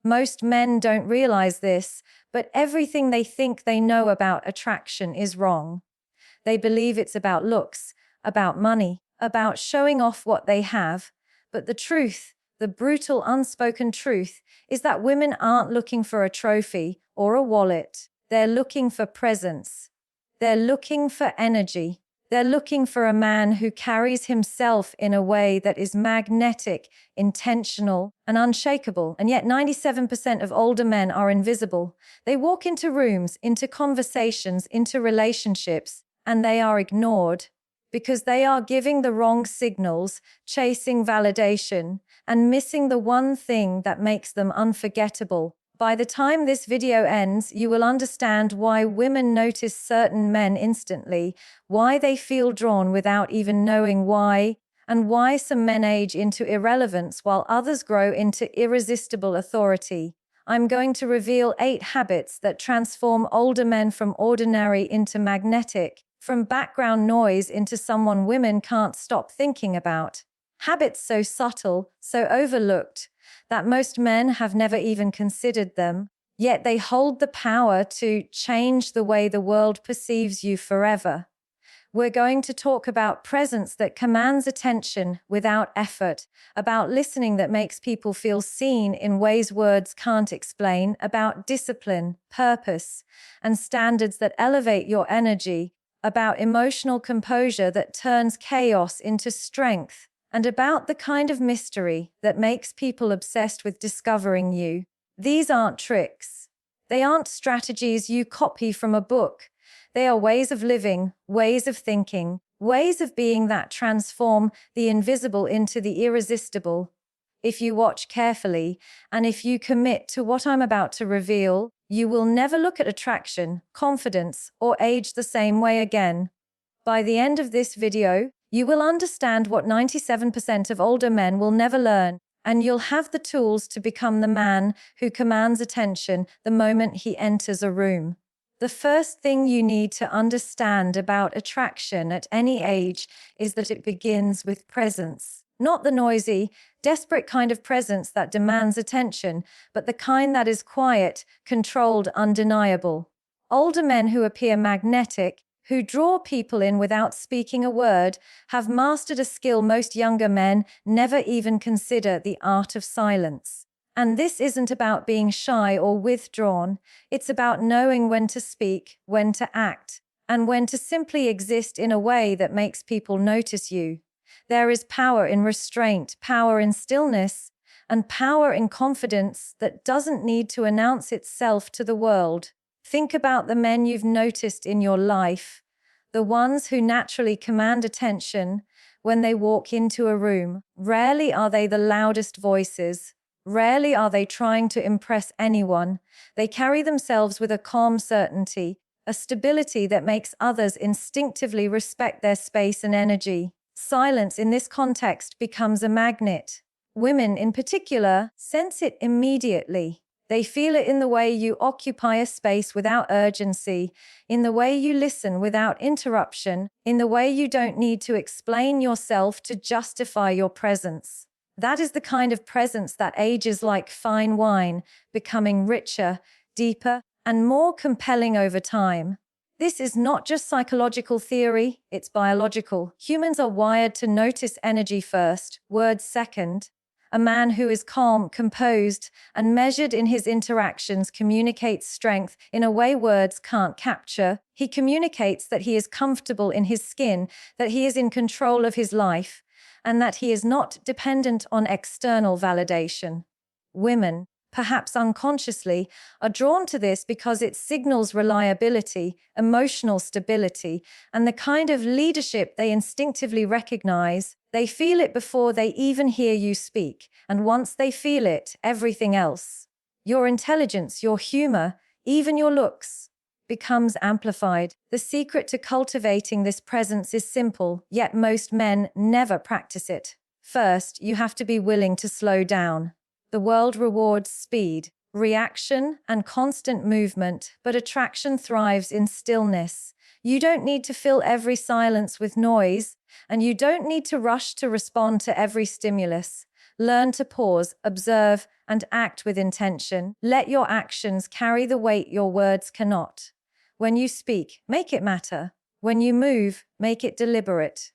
Most men don't realize this, but everything they think they know about attraction is wrong. They believe it's about looks, about money, about showing off what they have. But the truth, the brutal unspoken truth, is that women aren't looking for a trophy or a wallet. They're looking for presence. They're looking for energy. They're looking for a man who carries himself in a way that is magnetic, intentional, and unshakable. And yet 97% of older men are invisible. They walk into rooms, into conversations, into relationships, and they are ignored because they are giving the wrong signals, chasing validation, and missing the one thing that makes them unforgettable. By the time this video ends, you will understand why women notice certain men instantly, why they feel drawn without even knowing why, and why some men age into irrelevance while others grow into irresistible authority. I'm going to reveal 8 habits that transform older men from ordinary into magnetic, from background noise into someone women can't stop thinking about. Habits so subtle, so overlooked, that most men have never even considered them, yet they hold the power to change the way the world perceives you forever. We're going to talk about presence that commands attention without effort, about listening that makes people feel seen in ways words can't explain, about discipline, purpose, and standards that elevate your energy, about emotional composure that turns chaos into strength, and about the kind of mystery that makes people obsessed with discovering you. These aren't tricks. They aren't strategies you copy from a book. They are ways of living, ways of thinking, ways of being that transform the invisible into the irresistible. If you watch carefully, and if you commit to what I'm about to reveal, you will never look at attraction, confidence, or age the same way again. By the end of this video, you will understand what 97% of older men will never learn, and you'll have the tools to become the man who commands attention the moment he enters a room. The first thing you need to understand about attraction at any age is that it begins with presence. Not the noisy, desperate kind of presence that demands attention, but the kind that is quiet, controlled, undeniable. Older men who appear magnetic, who draw people in without speaking a word, have mastered a skill most younger men never even consider: the art of silence. And this isn't about being shy or withdrawn. It's about knowing when to speak, when to act, and when to simply exist in a way that makes people notice you. There is power in restraint, power in stillness, and power in confidence that doesn't need to announce itself to the world. Think about the men you've noticed in your life, the ones who naturally command attention when they walk into a room. Rarely are they the loudest voices. Rarely are they trying to impress anyone. They carry themselves with a calm certainty, a stability that makes others instinctively respect their space and energy. Silence in this context becomes a magnet. Women, in particular, sense it immediately. They feel it in the way you occupy a space without urgency, in the way you listen without interruption, in the way you don't need to explain yourself to justify your presence. That is the kind of presence that ages like fine wine, becoming richer, deeper, and more compelling over time. This is not just psychological theory, it's biological. Humans are wired to notice energy first, words second. A man who is calm, composed, and measured in his interactions communicates strength in a way words can't capture. He communicates that he is comfortable in his skin, that he is in control of his life, and that he is not dependent on external validation. Women, perhaps unconsciously, are drawn to this because it signals reliability, emotional stability, and the kind of leadership they instinctively recognize. They feel it before they even hear you speak, and once they feel it, everything else, your intelligence, your humor, even your looks, becomes amplified. The secret to cultivating this presence is simple, yet most men never practice it. First, you have to be willing to slow down. The world rewards speed, reaction, and constant movement, but attraction thrives in stillness. You don't need to fill every silence with noise, and you don't need to rush to respond to every stimulus. Learn to pause, observe, and act with intention. Let your actions carry the weight your words cannot. When you speak, make it matter. When you move, make it deliberate.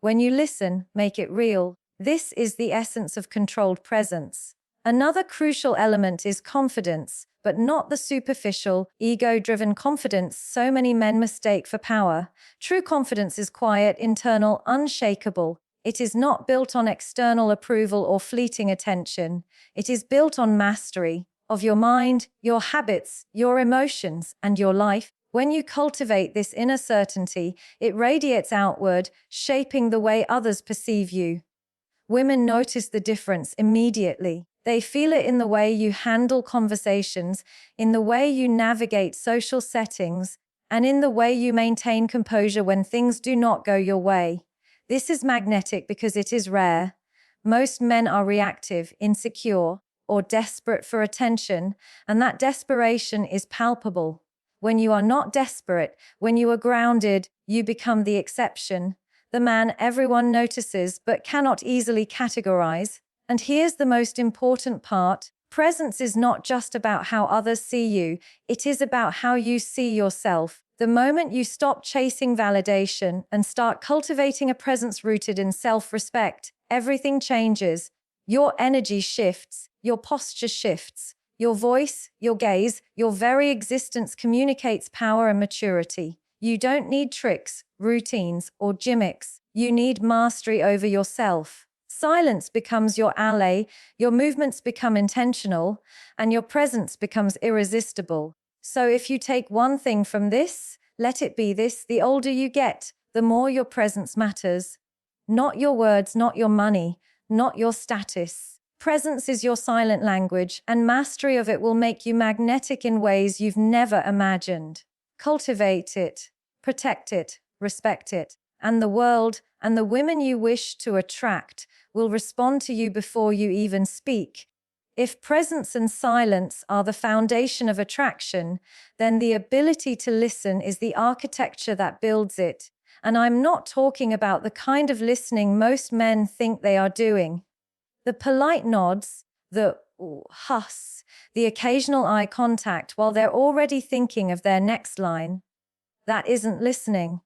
When you listen, make it real. This is the essence of controlled presence. Another crucial element is confidence, but not the superficial, ego-driven confidence so many men mistake for power. True confidence is quiet, internal, unshakable. It is not built on external approval or fleeting attention. It is built on mastery of your mind, your habits, your emotions, and your life. When you cultivate this inner certainty, it radiates outward, shaping the way others perceive you. Women notice the difference immediately. They feel it in the way you handle conversations, in the way you navigate social settings, and in the way you maintain composure when things do not go your way. This is magnetic because it is rare. Most men are reactive, insecure, or desperate for attention, and that desperation is palpable. When you are not desperate, when you are grounded, you become the exception, the man everyone notices but cannot easily categorize. And here's the most important part. Presence is not just about how others see you, it is about how you see yourself. The moment you stop chasing validation and start cultivating a presence rooted in self-respect, everything changes. Your energy shifts, your posture shifts, your voice, your gaze, your very existence communicates power and maturity. You don't need tricks, routines, or gimmicks. You need mastery over yourself. Silence becomes your ally, your movements become intentional, and your presence becomes irresistible. So if you take one thing from this, let it be this: the older you get, the more your presence matters. Not your words, not your money, not your status. Presence is your silent language, and mastery of it will make you magnetic in ways you've never imagined. Cultivate it, protect it, respect it, and the world and the women you wish to attract will respond to you before you even speak. If presence and silence are the foundation of attraction, then the ability to listen is the architecture that builds it. And I'm not talking about the kind of listening most men think they are doing. The polite nods, the huss, the occasional eye contact while they're already thinking of their next line. That isn't listening.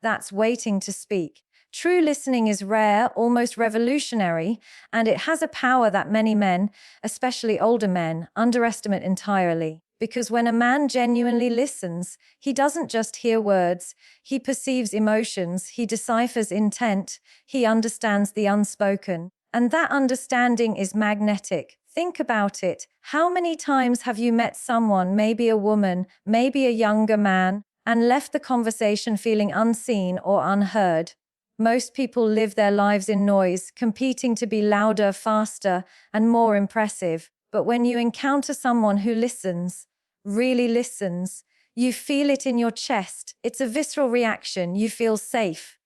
That's waiting to speak. True listening is rare, almost revolutionary, and it has a power that many men, especially older men, underestimate entirely. Because when a man genuinely listens, he doesn't just hear words, he perceives emotions, he deciphers intent, he understands the unspoken. And that understanding is magnetic. Think about it. How many times have you met someone, maybe a woman, maybe a younger man, and left the conversation feeling unseen or unheard? Most people live their lives in noise, competing to be louder, faster, and more impressive. But when you encounter someone who listens, really listens, you feel it in your chest. It's a visceral reaction. You feel safe.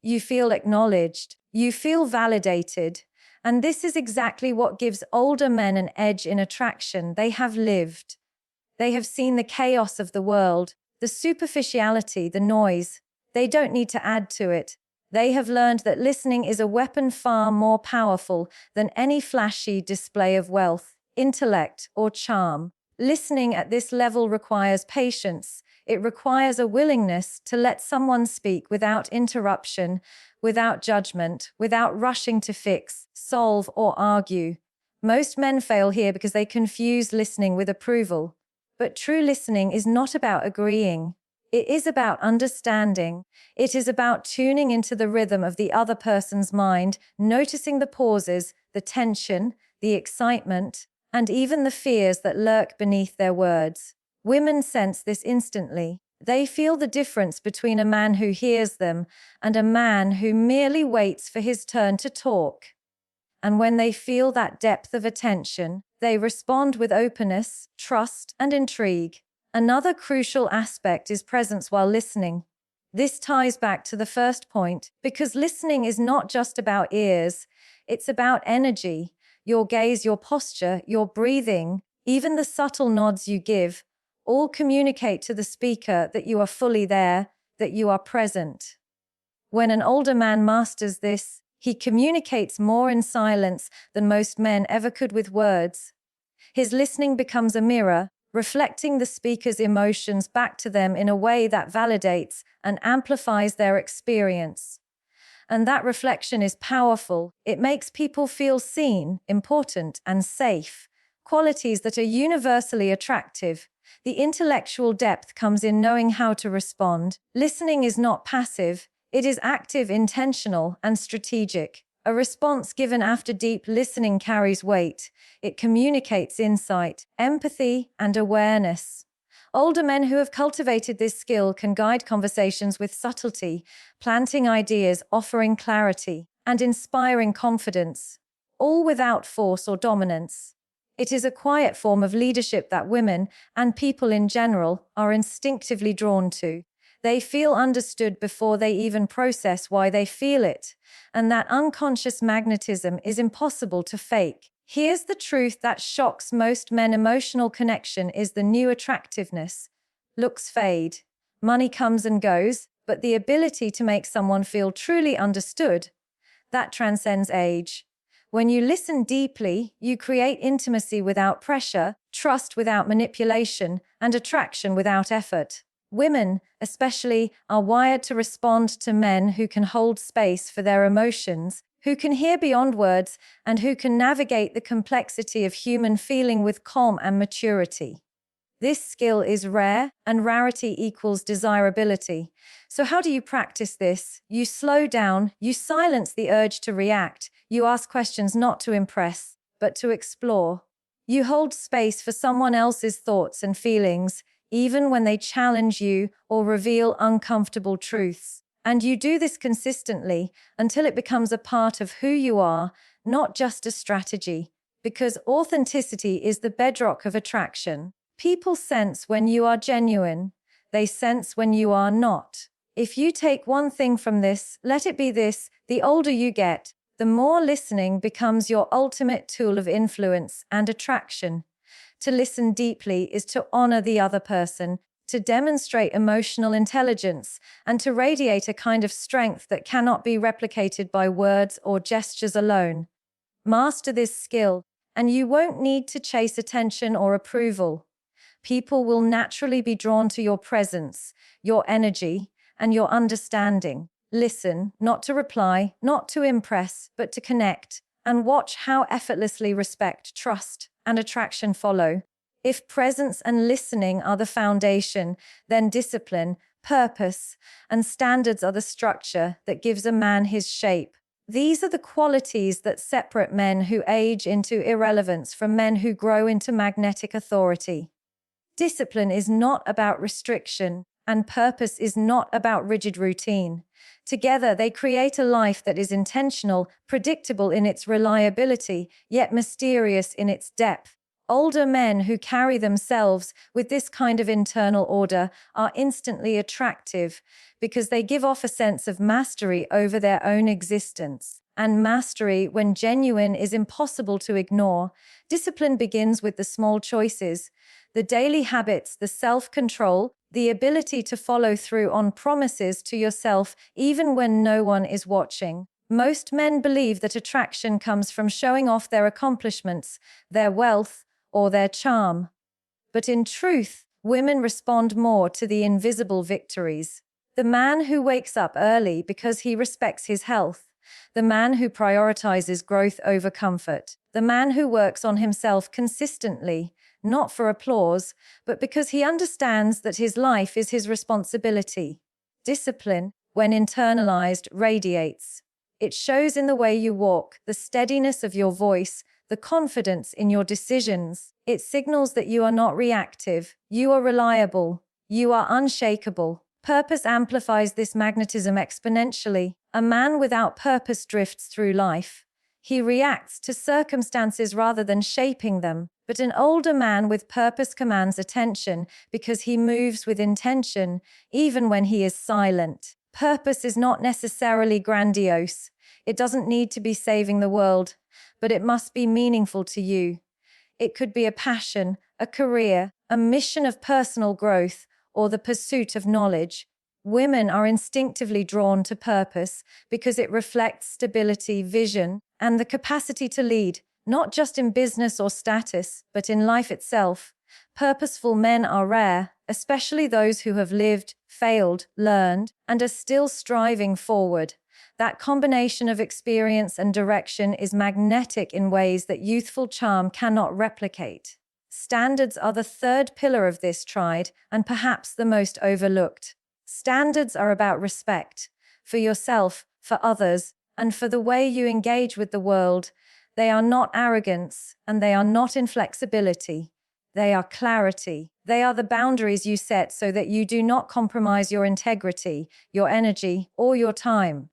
You feel acknowledged. You feel validated. And this is exactly what gives older men an edge in attraction. They have lived. They have seen the chaos of the world, the superficiality, the noise. They don't need to add to it. They have learned that listening is a weapon far more powerful than any flashy display of wealth, intellect, or charm. Listening at this level requires patience. It requires a willingness to let someone speak without interruption, without judgment, without rushing to fix, solve, or argue. Most men fail here because they confuse listening with approval. But true listening is not about agreeing. It is about understanding. It is about tuning into the rhythm of the other person's mind, noticing the pauses, the tension, the excitement, and even the fears that lurk beneath their words. Women sense this instantly. They feel the difference between a man who hears them and a man who merely waits for his turn to talk. And when they feel that depth of attention, they respond with openness, trust, and intrigue. Another crucial aspect is presence while listening. This ties back to the first point, because listening is not just about ears, it's about energy, your gaze, your posture, your breathing, even the subtle nods you give, all communicate to the speaker that you are fully there, that you are present. When an older man masters this, He communicates more in silence than most men ever could with words. His listening becomes a mirror, reflecting the speaker's emotions back to them in a way that validates and amplifies their experience. And that reflection is powerful. It makes people feel seen, important, and safe, qualities that are universally attractive. The intellectual depth comes in knowing how to respond. Listening is not passive, it is active, intentional, and strategic. A response given after deep listening carries weight. It communicates insight, empathy, and awareness. Older men who have cultivated this skill can guide conversations with subtlety, planting ideas, offering clarity, and inspiring confidence, all without force or dominance. It is a quiet form of leadership that women, and people in general, are instinctively drawn to. They feel understood before they even process why they feel it, and that unconscious magnetism is impossible to fake. Here's the truth that shocks most men: emotional connection is the new attractiveness. Looks fade, money comes and goes, but the ability to make someone feel truly understood, that transcends age. When you listen deeply, you create intimacy without pressure, trust without manipulation, and attraction without effort. Women, especially, are wired to respond to men who can hold space for their emotions, who can hear beyond words, and who can navigate the complexity of human feeling with calm and maturity. This skill is rare, and rarity equals desirability. So how do you practice this? You slow down, you silence the urge to react, you ask questions not to impress, but to explore. You hold space for someone else's thoughts and feelings, even when they challenge you or reveal uncomfortable truths. And you do this consistently until it becomes a part of who you are, not just a strategy. Because authenticity is the bedrock of attraction. People sense when you are genuine. They sense when you are not. If you take one thing from this, let it be this: the older you get, the more listening becomes your ultimate tool of influence and attraction. To listen deeply is to honor the other person, to demonstrate emotional intelligence, and to radiate a kind of strength that cannot be replicated by words or gestures alone. Master this skill, and you won't need to chase attention or approval. People will naturally be drawn to your presence, your energy, and your understanding. Listen, not to reply, not to impress, but to connect, and watch how effortlessly respect, trust, and attraction follow. If presence and listening are the foundation, then discipline, purpose, and standards are the structure that gives a man his shape. These are the qualities that separate men who age into irrelevance from men who grow into magnetic authority. Discipline is not about restriction, and purpose is not about rigid routine. Together, they create a life that is intentional, predictable in its reliability, yet mysterious in its depth. Older men who carry themselves with this kind of internal order are instantly attractive because they give off a sense of mastery over their own existence. And mastery, when genuine, is impossible to ignore. Discipline begins with the small choices, the daily habits, the self-control, the ability to follow through on promises to yourself even when no one is watching. Most men believe that attraction comes from showing off their accomplishments, their wealth, or their charm. But in truth, women respond more to the invisible victories. The man who wakes up early because he respects his health, the man who prioritizes growth over comfort, the man who works on himself consistently, not for applause, but because he understands that his life is his responsibility. Discipline, when internalized, radiates. It shows in the way you walk, the steadiness of your voice, the confidence in your decisions. It signals that you are not reactive, you are reliable, you are unshakable. Purpose amplifies this magnetism exponentially. A man without purpose drifts through life. He reacts to circumstances rather than shaping them. But an older man with purpose commands attention because he moves with intention, even when he is silent. Purpose is not necessarily grandiose. It doesn't need to be saving the world, but it must be meaningful to you. It could be a passion, a career, a mission of personal growth, or the pursuit of knowledge. Women are instinctively drawn to purpose because it reflects stability, vision, and the capacity to lead, not just in business or status, but in life itself. Purposeful men are rare, especially those who have lived, failed, learned, and are still striving forward. That combination of experience and direction is magnetic in ways that youthful charm cannot replicate. Standards are the third pillar of this triad, and perhaps the most overlooked. Standards are about respect for yourself, for others, and for the way you engage with the world. They are not arrogance, and they are not inflexibility. They are clarity. They are the boundaries you set so that you do not compromise your integrity, your energy, or your time.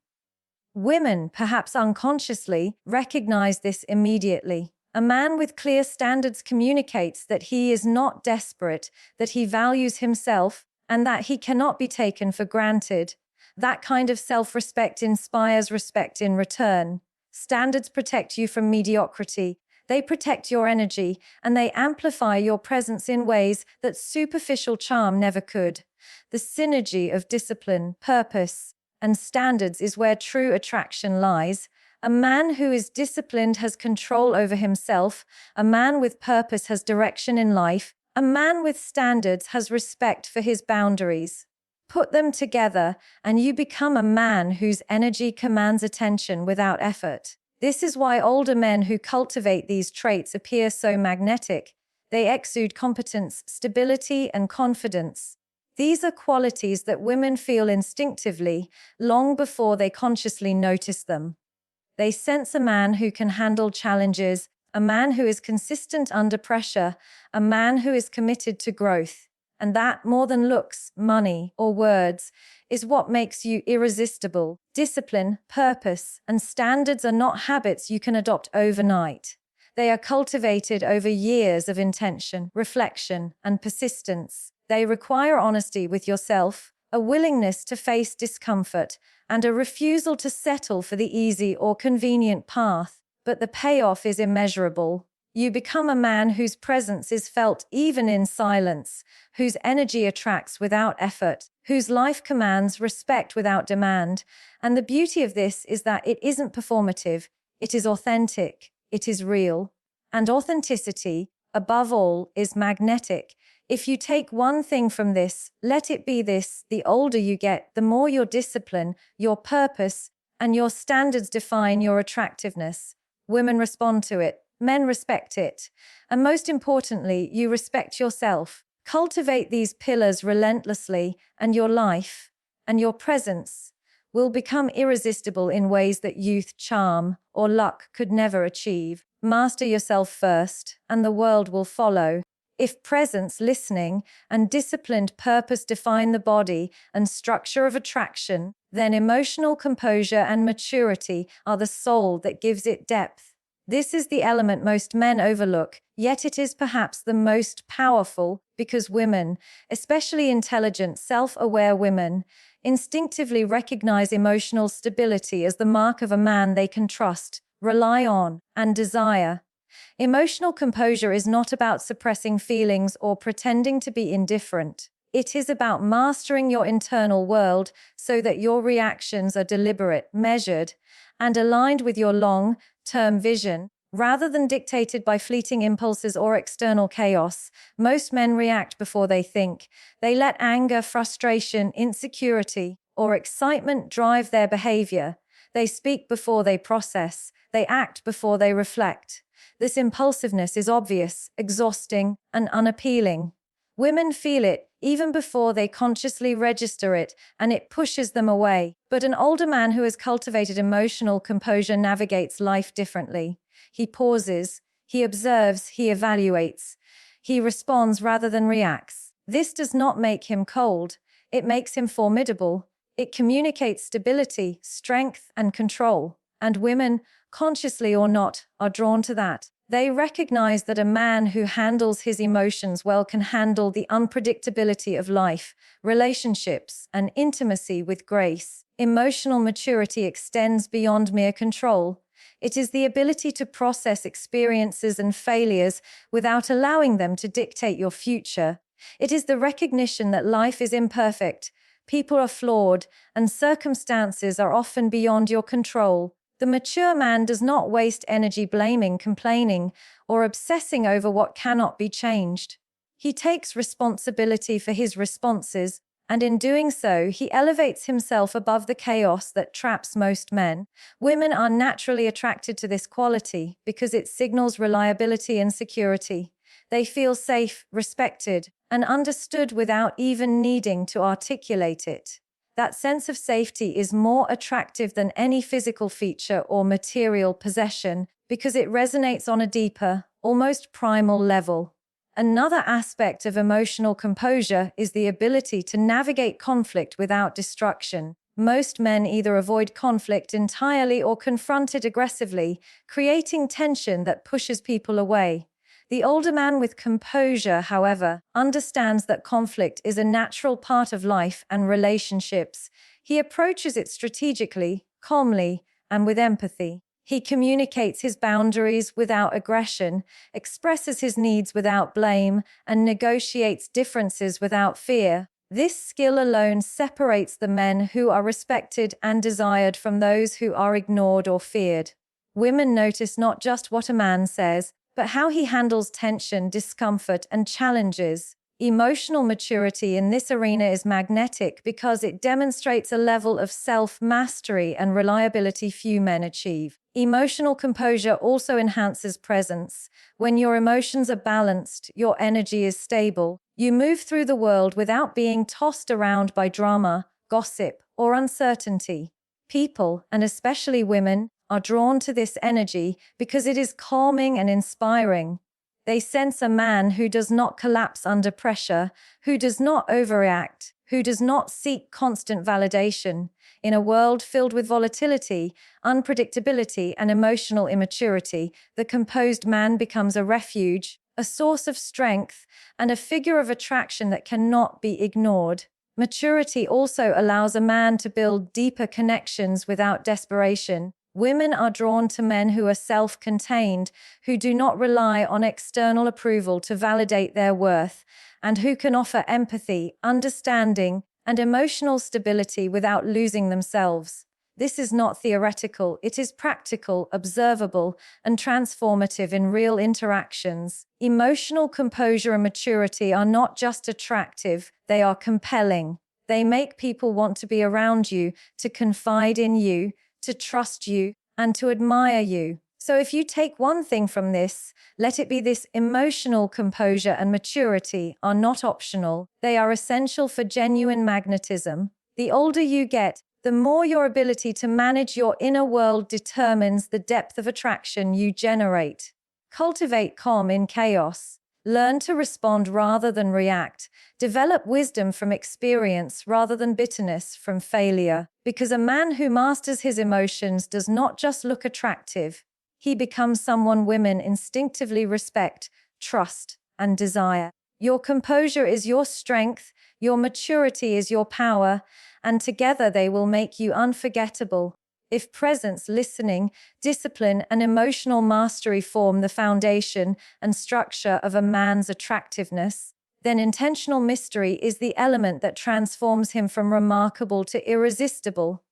Women, perhaps unconsciously, recognize this immediately. A man with clear standards communicates that he is not desperate, that he values himself, and that he cannot be taken for granted. That kind of self-respect inspires respect in return. Standards protect you from mediocrity. They protect your energy, and they amplify your presence in ways that superficial charm never could. The synergy of discipline, purpose, and standards is where true attraction lies. A man who is disciplined has control over himself. A man with purpose has direction in life. A man with standards has respect for his boundaries. Put them together, and you become a man whose energy commands attention without effort. This is why older men who cultivate these traits appear so magnetic. They exude competence, stability, and confidence. These are qualities that women feel instinctively, long before they consciously notice them. They sense a man who can handle challenges, a man who is consistent under pressure, a man who is committed to growth. And that, more than looks, money, or words, is what makes you irresistible. Discipline, purpose, and standards are not habits you can adopt overnight. They are cultivated over years of intention, reflection, and persistence. They require honesty with yourself, a willingness to face discomfort, and a refusal to settle for the easy or convenient path. But the payoff is immeasurable. You become a man whose presence is felt even in silence, whose energy attracts without effort, whose life commands respect without demand. And the beauty of this is that it isn't performative, it is authentic, it is real. And authenticity, above all, is magnetic. If you take one thing from this, let it be this: the older you get, the more your discipline, your purpose, and your standards define your attractiveness. Women respond to it. Men respect it. And most importantly, you respect yourself. Cultivate these pillars relentlessly, and your life and your presence will become irresistible in ways that youth, charm, or luck could never achieve. Master yourself first, and the world will follow. If presence, listening, and disciplined purpose define the body and structure of attraction, then emotional composure and maturity are the soul that gives it depth. This is the element most men overlook, yet it is perhaps the most powerful, because women, especially intelligent, self-aware women, instinctively recognize emotional stability as the mark of a man they can trust, rely on, and desire. Emotional composure is not about suppressing feelings or pretending to be indifferent. It is about mastering your internal world so that your reactions are deliberate, measured, and aligned with your long-term vision, rather than dictated by fleeting impulses or external chaos. Most men react before they think. They let anger, frustration, insecurity, or excitement drive their behavior. They speak before they process. They act before they reflect. This impulsiveness is obvious, exhausting, and unappealing. Women feel it even before they consciously register it, and it pushes them away. But an older man who has cultivated emotional composure navigates life differently. He pauses, he observes, he evaluates. He responds rather than reacts. This does not make him cold. It makes him formidable. It communicates stability, strength, and control. And women, consciously or not, are drawn to that. They recognize that a man who handles his emotions well can handle the unpredictability of life, relationships, and intimacy with grace. Emotional maturity extends beyond mere control. It is the ability to process experiences and failures without allowing them to dictate your future. It is the recognition that life is imperfect, People are flawed, and circumstances are often beyond your control. The mature man does not waste energy blaming, complaining, or obsessing over what cannot be changed. He takes responsibility for his responses, and in doing so, he elevates himself above the chaos that traps most men. Women are naturally attracted to this quality because it signals reliability and security. They feel safe, respected, and understood without even needing to articulate it. That sense of safety is more attractive than any physical feature or material possession because it resonates on a deeper, almost primal level. Another aspect of emotional composure is the ability to navigate conflict without destruction. Most men either avoid conflict entirely or confront it aggressively, creating tension that pushes people away. The older man with composure, however, understands that conflict is a natural part of life and relationships. He approaches it strategically, calmly, and with empathy. He communicates his boundaries without aggression, expresses his needs without blame, and negotiates differences without fear. This skill alone separates the men who are respected and desired from those who are ignored or feared. Women notice not just what a man says, but how he handles tension, discomfort, and challenges. Emotional maturity in this arena is magnetic because it demonstrates a level of self-mastery and reliability few men achieve. Emotional composure also enhances presence. When your emotions are balanced, your energy is stable. You move through the world without being tossed around by drama, gossip, or uncertainty. People, and especially women, are drawn to this energy because it is calming and inspiring. They sense a man who does not collapse under pressure, who does not overreact, who does not seek constant validation. In a world filled with volatility, unpredictability, and emotional immaturity, the composed man becomes a refuge, a source of strength, and a figure of attraction that cannot be ignored. Maturity also allows a man to build deeper connections without desperation. Women are drawn to men who are self-contained, who do not rely on external approval to validate their worth, and who can offer empathy, understanding, and emotional stability without losing themselves. This is not theoretical, it is practical, observable, and transformative in real interactions. Emotional composure and maturity are not just attractive, they are compelling. They make people want to be around you, to confide in you, to trust you, and to admire you. So if you take one thing from this, let it be this: emotional composure and maturity are not optional. They are essential for genuine magnetism. The older you get, the more your ability to manage your inner world determines the depth of attraction you generate. Cultivate calm in chaos. Learn to respond rather than react. Develop wisdom from experience rather than bitterness from failure. Because a man who masters his emotions does not just look attractive. He becomes someone women instinctively respect, trust, and desire. Your composure is your strength, your maturity is your power, and together they will make you unforgettable. If presence, listening, discipline, and emotional mastery form the foundation and structure of a man's attractiveness, then intentional mystery is the element that transforms him from remarkable to irresistible.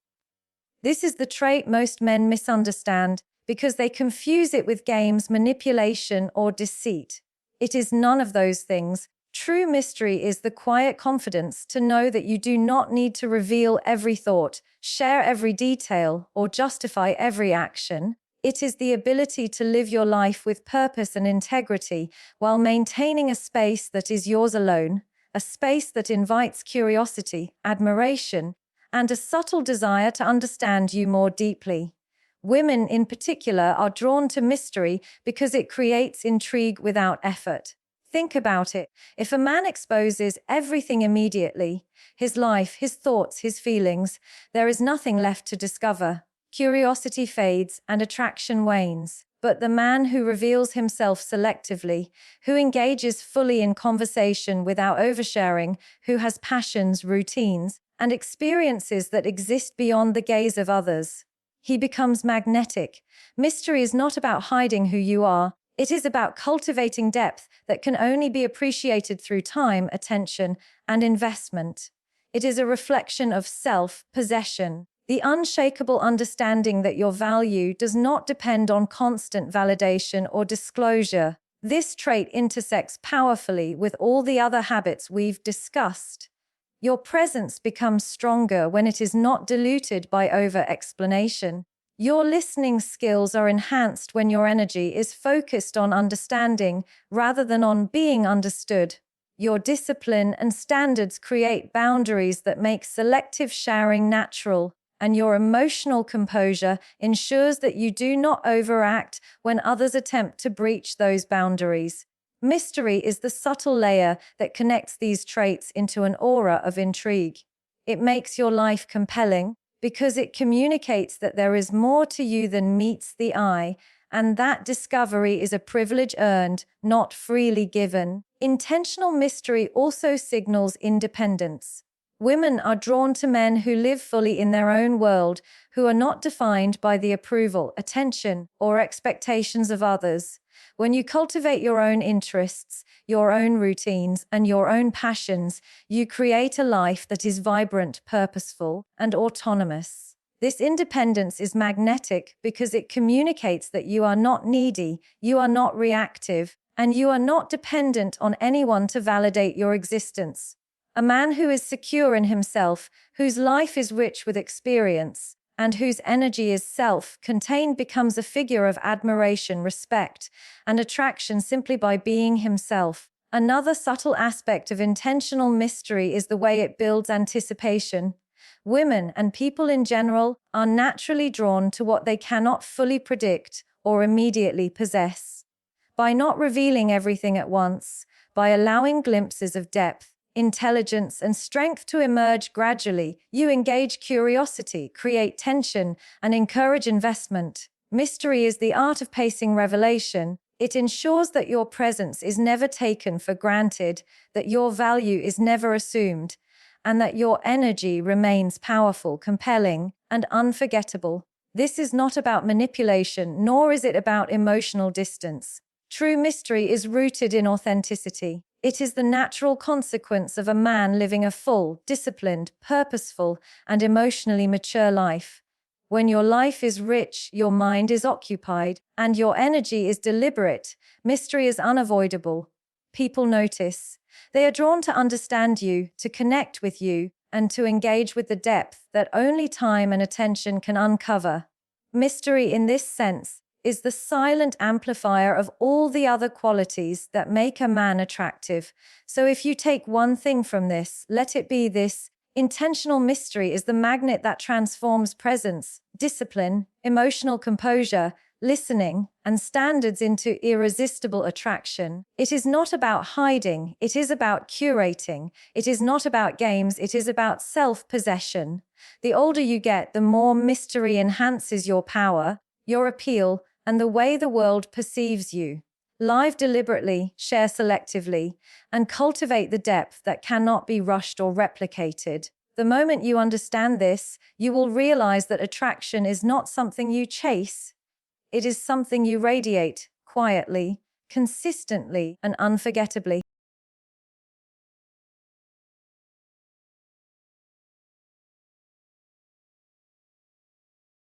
This is the trait most men misunderstand because they confuse it with games, manipulation, or deceit. It is none of those things. True mystery is the quiet confidence to know that you do not need to reveal every thought, share every detail, or justify every action. It is the ability to live your life with purpose and integrity while maintaining a space that is yours alone, a space that invites curiosity, admiration, and a subtle desire to understand you more deeply. Women in particular are drawn to mystery because it creates intrigue without effort. Think about it. If a man exposes everything immediately, his life, his thoughts, his feelings, there is nothing left to discover. Curiosity fades and attraction wanes. But the man who reveals himself selectively, who engages fully in conversation without oversharing, who has passions, routines, and experiences that exist beyond the gaze of others, he becomes magnetic. Mystery is not about hiding who you are. It is about cultivating depth that can only be appreciated through time, attention, and investment. It is a reflection of self-possession, the unshakable understanding that your value does not depend on constant validation or disclosure. This trait intersects powerfully with all the other habits we've discussed. Your presence becomes stronger when it is not diluted by over-explanation. Your listening skills are enhanced when your energy is focused on understanding rather than on being understood. Your discipline and standards create boundaries that make selective sharing natural, and your emotional composure ensures that you do not overact when others attempt to breach those boundaries. Mystery is the subtle layer that connects these traits into an aura of intrigue. It makes your life compelling because it communicates that there is more to you than meets the eye, and that discovery is a privilege earned, not freely given. Intentional mystery also signals independence. Women are drawn to men who live fully in their own world, who are not defined by the approval, attention, or expectations of others. When you cultivate your own interests, your own routines, and your own passions, you create a life that is vibrant, purposeful, and autonomous. This independence is magnetic because it communicates that you are not needy, you are not reactive, and you are not dependent on anyone to validate your existence. A man who is secure in himself, whose life is rich with experience, and whose energy is self-contained becomes a figure of admiration, respect, and attraction simply by being himself. Another subtle aspect of intentional mystery is the way it builds anticipation. Women, and people in general, are naturally drawn to what they cannot fully predict or immediately possess. By not revealing everything at once, by allowing glimpses of depth, intelligence, and strength to emerge gradually, you engage curiosity, create tension, and encourage investment. Mystery is the art of pacing revelation. It ensures that your presence is never taken for granted, that your value is never assumed, and that your energy remains powerful, compelling, and unforgettable. This is not about manipulation, nor is it about emotional distance. True mystery is rooted in authenticity. It is the natural consequence of a man living a full, disciplined, purposeful, and emotionally mature life. When your life is rich, your mind is occupied, and your energy is deliberate, mystery is unavoidable. People notice. They are drawn to understand you, to connect with you, and to engage with the depth that only time and attention can uncover. Mystery, in this sense, is the silent amplifier of all the other qualities that make a man attractive. So if you take one thing from this, let it be this: intentional mystery is the magnet that transforms presence, discipline, emotional composure, listening, and standards into irresistible attraction. It is not about hiding, it is about curating. It is not about games, it is about self-possession. The older you get, the more mystery enhances your power, your appeal, and the way the world perceives you. Live deliberately, share selectively, and cultivate the depth that cannot be rushed or replicated. The moment you understand this, you will realize that attraction is not something you chase. It is something you radiate, quietly, consistently, and unforgettably.